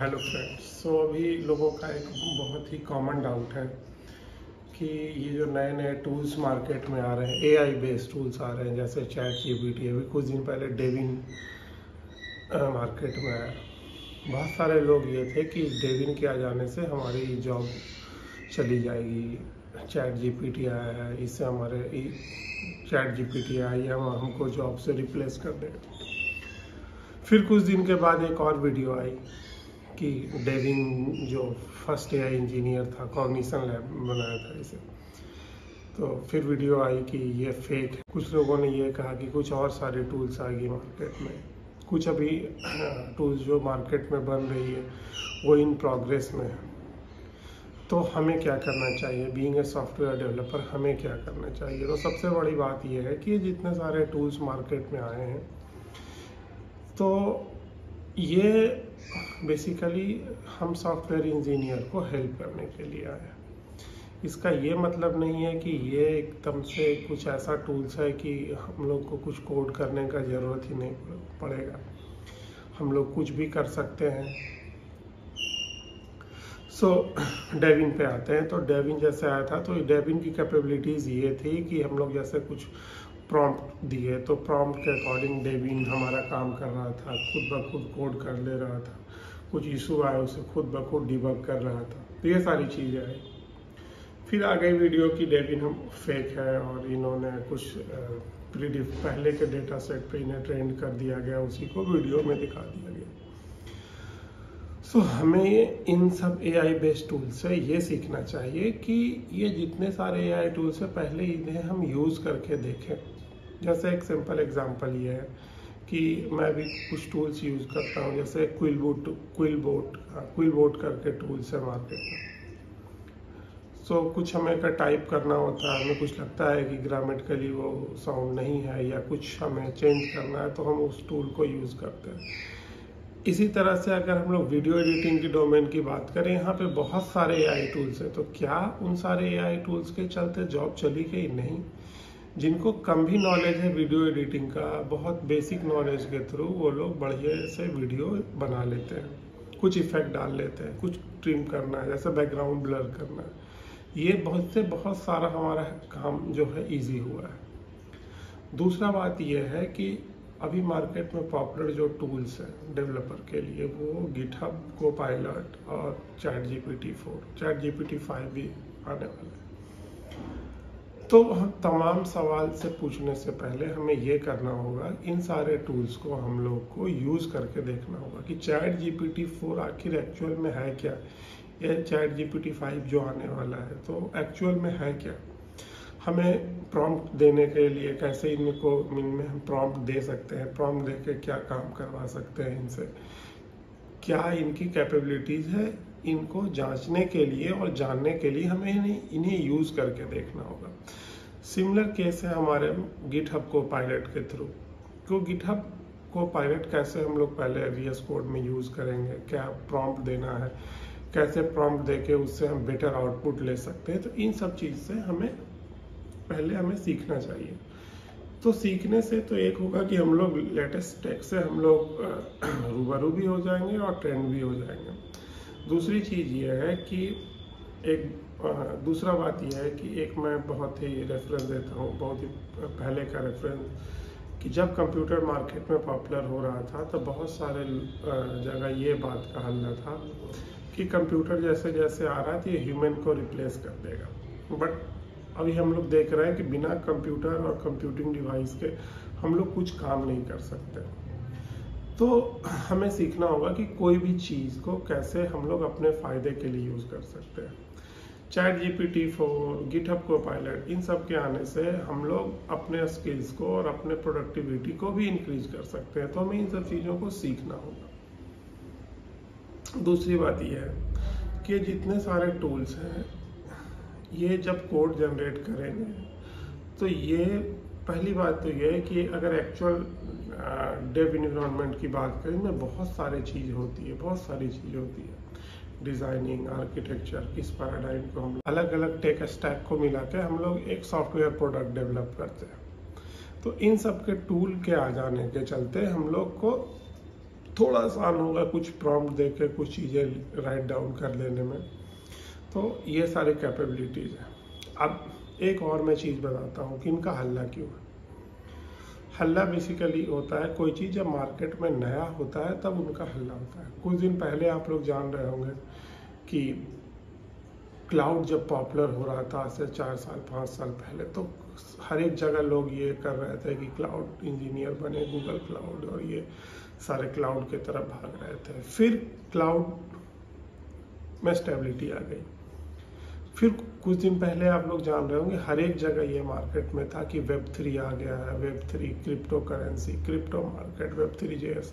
Hello friends. अभी लोगों का एक बहुत ही कॉमन डाउट है कि ये जो नए नए टूल्स मार्केट में आ रहे हैं, एआई बेस्ड टूल्स आ रहे हैं, जैसे चैट जीपीटी। अभी कुछ दिन पहले डेविन मार्केट में आया। बहुत सारे लोग ये थे कि डेविन के आ जाने से हमारी जॉब चली जाएगी। चैट जीपीटी आया है, इससे हमारे चैट जीपीटी आया हम हमको जॉब से रिप्लेस कर देगा। फिर कुछ दिन के बाद एक और वीडियो आई कि डेविन जो फर्स्ट एआई इंजीनियर था, कॉग्निशन लैब बनाया था इसे। तो फिर वीडियो आई कि ये फेक है। कुछ लोगों ने ये कहा कि कुछ और सारे टूल्स आ गए मार्केट में। कुछ अभी टूल्स जो मार्केट में बन रही है वो इन प्रोग्रेस में है। तो हमें क्या करना चाहिए? बीइंग ए सॉफ्टवेयर डेवलपर हमें क्या करना चाहिए? तो सबसे बड़ी बात यह है कि जितने सारे टूल्स मार्केट में आए हैं, तो ये बेसिकली हम सॉफ्टवेयर इंजीनियर को हेल्प करने के लिए आए हैं। इसका ये मतलब नहीं है कि ये एकदम से कुछ ऐसा टूल्स है कि हम लोग को कुछ कोड करने का ज़रूरत ही नहीं पड़ेगा, हम लोग कुछ भी कर सकते हैं। डेविन पे आते हैं। तो डेविन जैसे आया था, तो डेविन की कैपेबिलिटीज़ ये थी कि हम लोग जैसे कुछ प्रॉम्प्ट दिए तो प्रॉम्प्ट के अकॉर्डिंग डेविन हमारा काम कर रहा था, खुद ब खुद कोड कर ले रहा था। कुछ इशू आया उसे खुद ब खुद डिबग कर रहा था। तो ये सारी चीज़ें आई। फिर आ गई वीडियो की डेविन हम फेक है और इन्होंने कुछ पहले के डेटा सेट पे इन्हें ट्रेंड कर दिया गया, उसी को वीडियो में दिखा दिया गया। हमें इन सब एआई बेस्ड टूल से ये सीखना चाहिए कि ये जितने सारे एआई टूल्स है पहले इन्हें हम यूज़ करके देखें। जैसे एक सिंपल एग्जांपल ये है कि मैं भी कुछ टूल्स यूज़ करता हूँ, जैसे क्विलबोट करके टूल्स है मार्केट में। कुछ हमें का टाइप करना होता है, हमें कुछ लगता है कि ग्रामेटिकली वो साउंड नहीं है या कुछ हमें चेंज करना है, तो हम उस टूल को यूज़ करते हैं। इसी तरह से अगर हम लोग वीडियो एडिटिंग की डोमेन की बात करें, यहाँ पे बहुत सारे एआई टूल्स हैं। तो क्या उन सारे एआई टूल्स के चलते जॉब चली गई? नहीं। जिनको कम भी नॉलेज है वीडियो एडिटिंग का, बहुत बेसिक नॉलेज के थ्रू वो लोग बढ़िया से वीडियो बना लेते हैं, कुछ इफेक्ट डाल लेते हैं, कुछ ट्रिम करना है, जैसे बैकग्राउंड ब्लर करना है। ये बहुत सारा हमारा काम जो है ईजी हुआ है। दूसरा बात यह है कि अभी मार्केट में पॉपुलर जो टूल्स हैं डेवलपर के लिए, वो गिटहब, कोपायलट और चैट जीपीटी 4, चैट जीपीटी 5 भी आने वाला है। तो हम तमाम सवाल से पूछने से पहले हमें ये करना होगा, इन सारे टूल्स को हम लोग को यूज़ करके देखना होगा कि चैट जीपीटी 4 आखिर एक्चुअल में है क्या, ये चैट जीपीटी 5 जो आने वाला है तो एक्चुअल में है क्या। हमें प्रॉम्प्ट देने के लिए कैसे इनमें हम प्रॉम्प्ट दे सकते हैं, प्रॉम्प्ट दे के क्या काम करवा सकते हैं इनसे, क्या इनकी कैपेबिलिटीज़ है, इनको जांचने के लिए और जानने के लिए हमें इन्हें यूज़ करके देखना होगा। सिमिलर केस है हमारे गिटहब को पायलट के थ्रू। तो गिटहब को पायलट कैसे हम लोग पहले VS कोड में यूज़ करेंगे, क्या प्रॉम्प्ट देना है, कैसे प्रॉम्प्ट देके उससे हम बेटर आउटपुट ले सकते हैं। तो इन सब चीज़ से हमें सीखना चाहिए। तो सीखने से तो एक होगा कि हम लोग लेटेस्ट टेक से हम लोग रूबरू भी हो जाएंगे और ट्रेंड भी हो जाएंगे। दूसरी चीज़ ये है कि दूसरा बात यह है कि एक मैं बहुत ही रेफरेंस देता हूँ, बहुत ही पहले का रेफरेंस, कि जब कंप्यूटर मार्केट में पॉपुलर हो रहा था तो बहुत सारे जगह ये बात का हल्ला था कि कंप्यूटर जैसे जैसे आ रहा है तो ये ह्यूमन को रिप्लेस कर देगा। बट अभी हम लोग देख रहे हैं कि बिना कंप्यूटर और कंप्यूटिंग डिवाइस के हम लोग कुछ काम नहीं कर सकते। तो हमें सीखना होगा कि कोई भी चीज़ को कैसे हम लोग अपने फ़ायदे के लिए यूज़ कर सकते हैं। चैट जीपीटी 4, गिटहब कोपायलट, इन सब के आने से हम लोग अपने स्किल्स को और अपने प्रोडक्टिविटी को भी इंक्रीज कर सकते हैं। तो हमें इन सब चीज़ों को सीखना होगा। दूसरी बात यह है कि जितने सारे टूल्स हैं, ये जब कोड जनरेट करेंगे तो ये पहली बात तो ये है कि अगर एक्चुअल डेव इन्वायरमेंट की बात करें में बहुत सारी चीज़ होती है, डिज़ाइनिंग, आर्किटेक्चर, किस पैराडाइम को हम अलग अलग टेक स्टैक को मिला के हम लोग एक सॉफ्टवेयर प्रोडक्ट डेवलप करते हैं। तो इन सब के टूल के आ जाने के चलते हम लोग को थोड़ा आसान होगा कुछ प्रॉम्प्ट दे के कुछ चीज़ें राइट डाउन कर लेने में। तो ये सारी कैपेबिलिटीज़ है। अब एक और मैं चीज़ बताता हूँ कि इनका हल्ला क्यों है। हल्ला बेसिकली होता है, कोई चीज़ जब मार्केट में नया होता है तब उनका हल्ला होता है। कुछ दिन पहले आप लोग जान रहे होंगे कि क्लाउड जब पॉपुलर हो रहा था, आज से 4 साल 5 साल पहले, तो हर एक जगह लोग ये कर रहे थे कि क्लाउड इंजीनियर बने, गूगल क्लाउड, और ये सारे क्लाउड की तरफ भाग रहे थे। फिर क्लाउड में स्टेबिलिटी आ गई। फिर कुछ दिन पहले आप लोग जान रहे होंगे हर एक जगह ये मार्केट में था कि Web3 आ गया है, Web3 crypto currency, crypto market, Web3.js,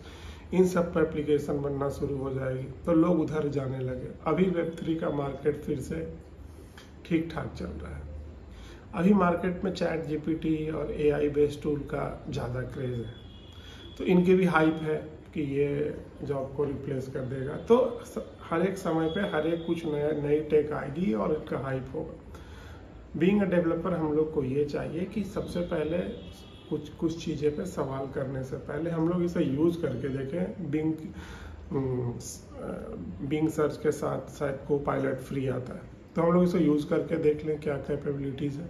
इन सब पर एप्लीकेशन बनना शुरू हो जाएगी, तो लोग उधर जाने लगे। अभी Web3 का मार्केट फिर से ठीक ठाक चल रहा है। अभी मार्केट में ChatGPT और AI बेस्ड टूल का ज़्यादा क्रेज है, तो इनकी भी हाइप है कि ये जॉब को रिप्लेस कर देगा। तो हर एक समय पे हर एक कुछ नई टेक आएगी और इसका हाइप होगा। बीइंग अ डेवलपर हम लोग को ये चाहिए कि सबसे पहले कुछ चीज़ें पे सवाल करने से पहले हम लोग इसे यूज़ करके देखें। बिंग सर्च के साथ शायद Copilot फ्री आता है, तो हम लोग इसे यूज़ करके देख लें क्या कैपेबिलिटीज़ है।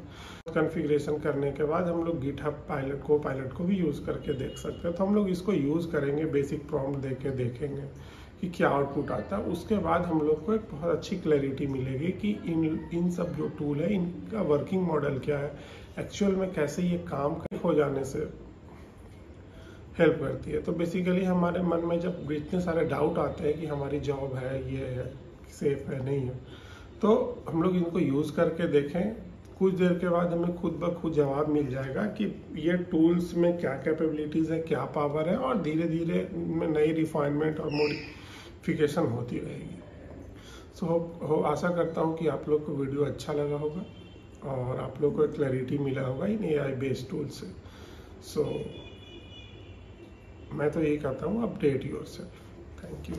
कॉन्फ़िगरेशन करने के बाद हम लोग GitHub Copilot को भी यूज़ करके देख सकते हैं। तो हम लोग इसको यूज़ करेंगे, बेसिक प्रॉम्प्ट दे के देखेंगे कि क्या आउटपुट आता है। उसके बाद हम लोग को एक बहुत अच्छी क्लैरिटी मिलेगी कि इन सब जो टूल है इनका वर्किंग मॉडल क्या है, एक्चुअल में कैसे ये काम हो जाने से हेल्प करती है। तो बेसिकली हमारे मन में जब इतने सारे डाउट आते हैं कि हमारी जॉब है, ये है, सेफ है, नहीं है, तो हम लोग इनको यूज़ करके देखें। कुछ देर के बाद हमें खुद ब खुद जवाब मिल जाएगा कि ये टूल्स में क्या कैपेबिलिटीज़ है, क्या पावर है, और धीरे धीरे इनमें नई रिफाइनमेंट और मॉडिफिकेशन होती रहेगी। सो आशा करता हूँ कि आप लोग को वीडियो अच्छा लगा होगा और आप लोग को एक क्लैरिटी मिला होगा इन AI बेस्ड टूल से। सो मैं तो यही कहता हूँ, अपडेट योरसेल्फ। Thank you.